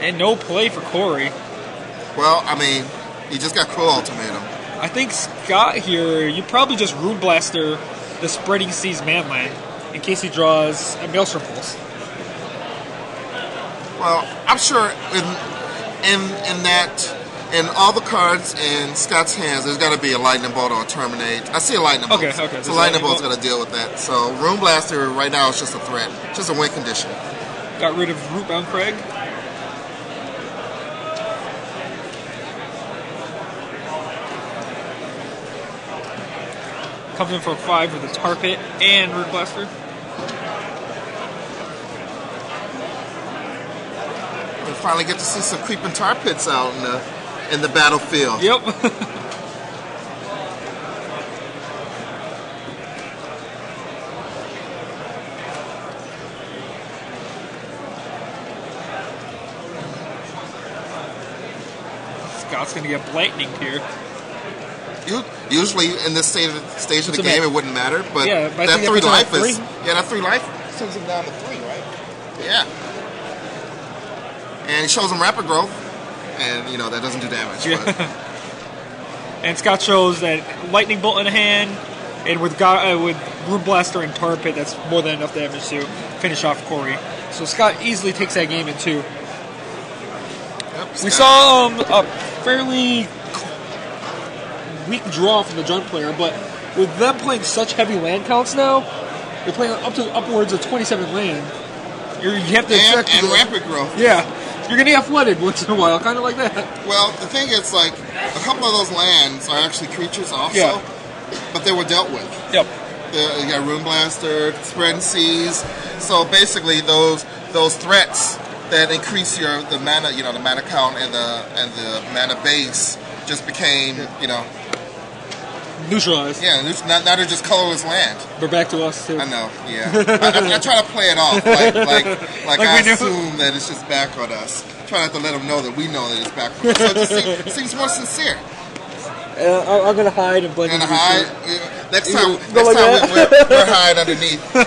And no play for Corey. Well, I mean, he just got Crow Ultimatum. I think Scott here, you probably just Rune Blaster the Spreading Seas Manland in case he draws a Maelstrom Pulse. Well, I'm sure in all the cards in Scott's hands, there's got to be a Lightning Bolt or a Terminate. I see a Lightning Bolt. Okay. So Lightning Bolt's going to deal with that. So Rune Blaster right now is just a threat, just a win condition. Got rid of Rootbound Craig. Comes in for 5 with a Tar Pit and Rune Blaster. We finally get to see some creeping Tar Pits out in the battlefield. Yep. Scott's gonna get lightning here. Usually in this stage of the game, it wouldn't matter, but but that 3 life three? is that 3 life sends him down to 3, right? Yeah. And he shows him Rapid Growth, and that doesn't do damage. Yeah. But. And Scott shows that Lightning Bolt in hand, and with Rune Blaster and Tar Pit, that's more than enough damage to finish off Corey. So Scott easily takes that game in 2. Yep, we saw a fairly weak draw from the Jund player, but with them playing such heavy land counts now, they're playing upwards of 27 land. You have to expect and Rapid Growth. Yeah, you're gonna get flooded once in a while, kind of like that. Well, the thing is, like, a couple of those lands are actually creatures also, but they were dealt with. Yep. You got Rune Blaster, Spreading Seas. So basically, those threats that increase the mana, the mana count and the mana base just became, neutralized. Yeah, now they're just colorless land. They're back to us too. I know. Yeah, I try to play it off like I assume that it's just back on us. Try not to let them know that we know that it's back on us. So it just seems more sincere. I'm gonna hide and blend. Gonna hide. Next time we're hide underneath. Did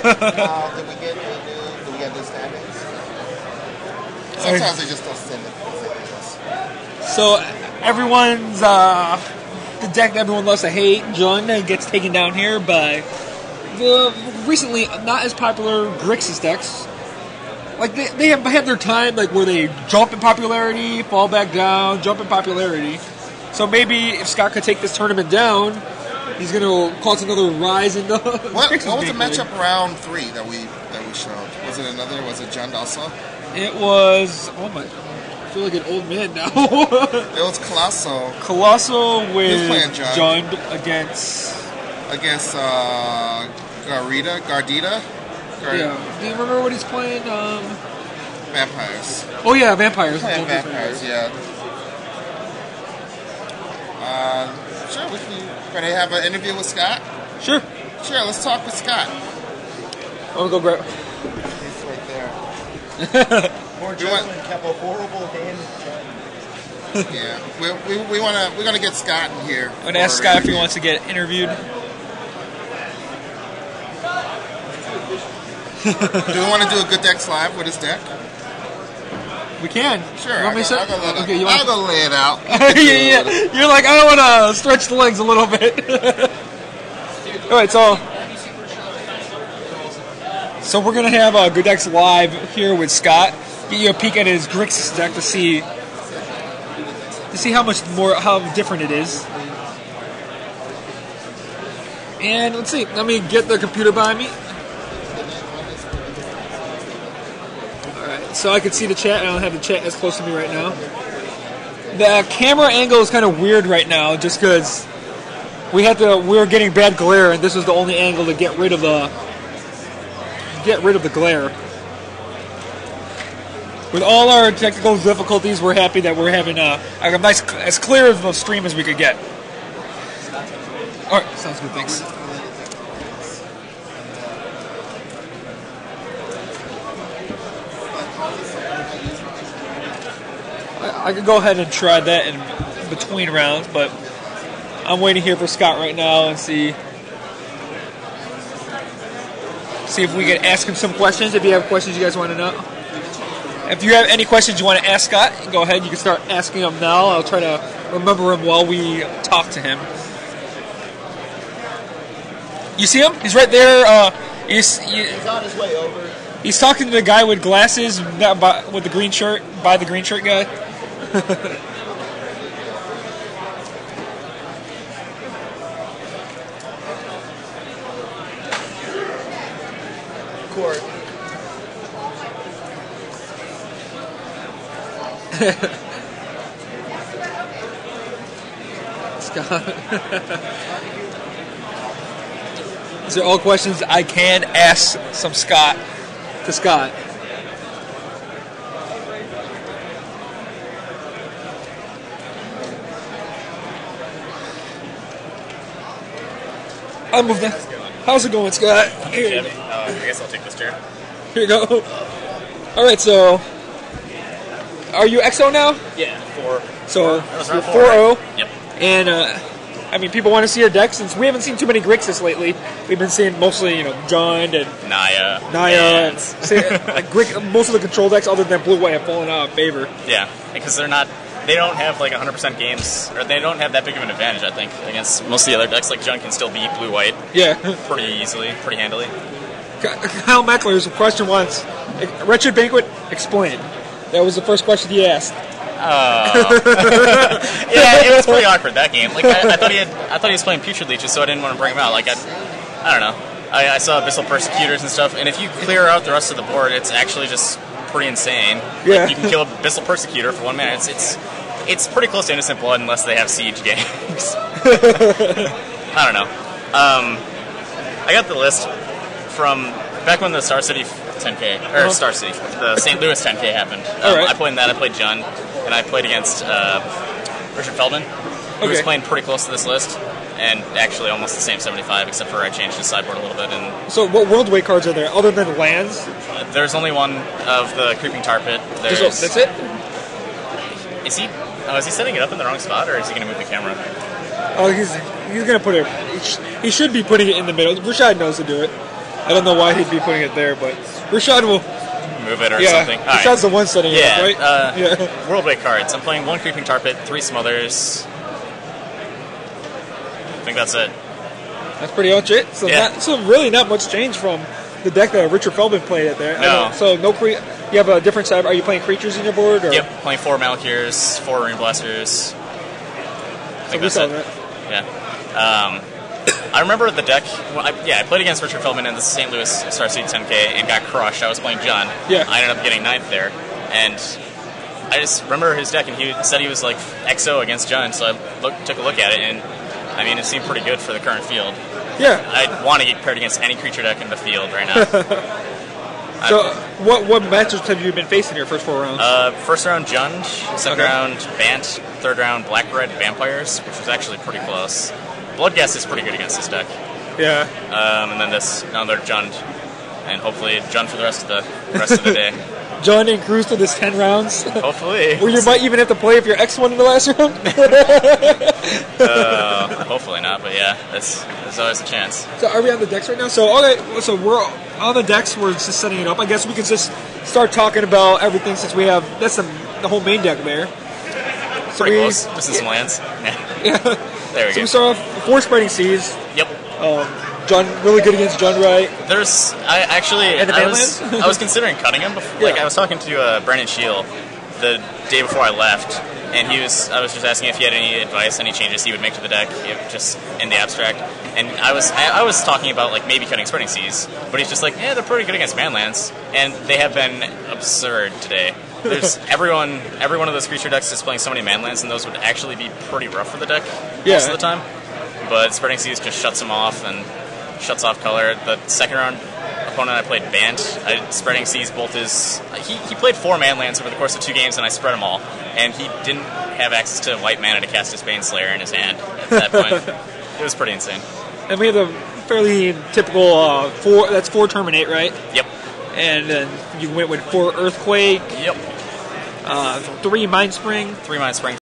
we get this standings? Sometimes they just don't send it. So everyone's the deck that everyone loves to hate, Jund, gets taken down here by the recently not as popular Grixis decks. Like they have had their time, like where they jump in popularity, fall back down, jump in popularity. So maybe if Scott could take this tournament down, he's going to cause another rise in the. What was the matchup round 3 that we showed? Was it Jund also? It was. Oh my! I feel like an old man now. It was Colossal. Colossal with Jund against Gardita. Yeah. Do you remember what he's playing? Vampires. Oh yeah, Vampires. Playing Vampires. Yeah. Sure, we can. Gonna have an interview with Scott. Sure. Let's talk with Scott. I'm gonna go grab. He's right there. More gentlemen kept a horrible hand. Yeah, we're gonna get Scott in here. I'm gonna ask Scott if he wants to get interviewed. Do we want to do a Good Decks Live with his deck? We can. Sure. I'll go lay it out. Yeah. You're like, I want to stretch the legs a little bit. All right, so we're gonna have a Good Decks Live here with Scott. Get you a peek at his Grixis deck to see how different it is. And let's see. Let me get the computer by me. So I can see the chat. I don't have the chat as close to me right now. The camera angle is kind of weird right now, just because we're getting bad glare, and this was the only angle to get rid of the glare. With all our technical difficulties, we're happy that we're having a nice, as clear of a stream as we could get. All right, sounds good. Thanks. I could go ahead and try that in between rounds, but I'm waiting here for Scott right now and see if we can ask him some questions. If you have questions you guys want to know. If you have any questions you want to ask Scott, go ahead. You can start asking him now. I'll try to remember him while we talk to him. You see him? He's right there. He's on his way over. He's talking to the guy with glasses, with the green shirt, by the green shirt guy. Court. Scott. These are all questions I can ask to Scott. I'll move that. How's it going, Scott? Here. I guess I'll take this chair. Here you go. Alright, so are you XO now? Yeah, 4. So That was you're round 4-0. right? Yep. And I mean, people want to see your deck since we haven't seen too many Grixis lately. We've been seeing mostly, John and Naya. and most of the control decks other than Blue White have fallen out of favor. Yeah, because they don't have like 100% games, or they don't have that big of an advantage, I think, against most of the other decks. Like John can still beat Blue White Yeah. pretty easily, pretty handily. Kyle Meckler's question once, Wretched Banquet, explain. That was the first question he asked. Yeah, it was pretty awkward that game. Like I thought he was playing Putrid Leeches, so I didn't want to bring him out. Like I don't know. I saw Abyssal Persecutors and stuff, and if you clear out the rest of the board, it's actually just pretty insane. Yeah. Like, you can kill a Abyssal Persecutor for 1 minute. It's pretty close to Innocent Blood unless they have Siege games. I don't know. I got the list from back when the Star City 10K, or Star City, the St. Louis 10K happened. Right. I played in that. I played Jund, and I played against Richard Feldman, who was playing pretty close to this list, and actually almost the same 75, except for I changed his sideboard a little bit. And So what world weight cards are there other than lands? there's only one of the Creeping Tar Pit. That's it? Is he? Oh, is he setting it up in the wrong spot, or is he going to move the camera? Oh, he's going to put it... He should be putting it in the middle. Rashad knows to do it. I don't know why he'd be putting it there, but Rashad will... Move it or something. All Rashad's the one setting it up, right? Yeah. World Weight cards. I'm playing 1 Creeping Tar Pit, 3 Smothers. I think that's it. That's pretty much it. So, so really not much change from the deck that Richard Feldman played at there. No. So no you have a different side. Are you playing creatures in your board? Or? Yep, playing 4 Malkirs, 4 Rune Blasters. I think that's it. That. I remember the deck. Well, I played against Richard Feldman in the St. Louis Star City 10K and got crushed. I was playing John. Yeah. I ended up getting 9th there, and I just remember his deck, and he said he was like XO against John. So I took a look at it, and I mean, it seemed pretty good for the current field. Yeah. I want to get paired against any creature deck in the field right now. So what matchups have you been facing your first 4 rounds? First round Jund, second round Bant, third round Black Red Vampires, which was actually pretty close. Bloodghast is pretty good against this deck. Yeah. And then another Jund, and hopefully Jund for the rest of the day. John and Cruz to this 10 rounds. Hopefully. Where you might even have to play if you're X1 in the last round. Hopefully not, but yeah, there's always a chance. So are we on the decks right now? So okay, so we're on the decks. We're just setting it up. I guess we could just start talking about everything since we have that's the whole main deck there. So Pretty close. Missing some lands. Yeah. There we So go. we start off 4 Spreading Seas. Yep. John really good against John, right? I was considering cutting him. Before, Like I was talking to Brandon Shield the day before I left, and I was just asking if he had any advice, any changes he would make to the deck, just in the abstract. And I was talking about like maybe cutting Spreading Seas, but he's just like, they're pretty good against manlands, and they have been absurd today. There's every one of those creature decks is playing so many manlands, and those would actually be pretty rough for the deck most of the time. But Spreading Seas just shuts them off and shuts off color. The second round opponent I played Bant. Spreading Seas both his... He played 4 manlands over the course of 2 games, and I spread them all. And he didn't have access to white mana to cast his Baneslayer in his hand at that point. It was pretty insane. And we have the fairly typical 4. That's 4 Terminate, right? Yep. And then you went with 4 Earthquake. Yep. 3 Mind Spring. 3 Mind Spring.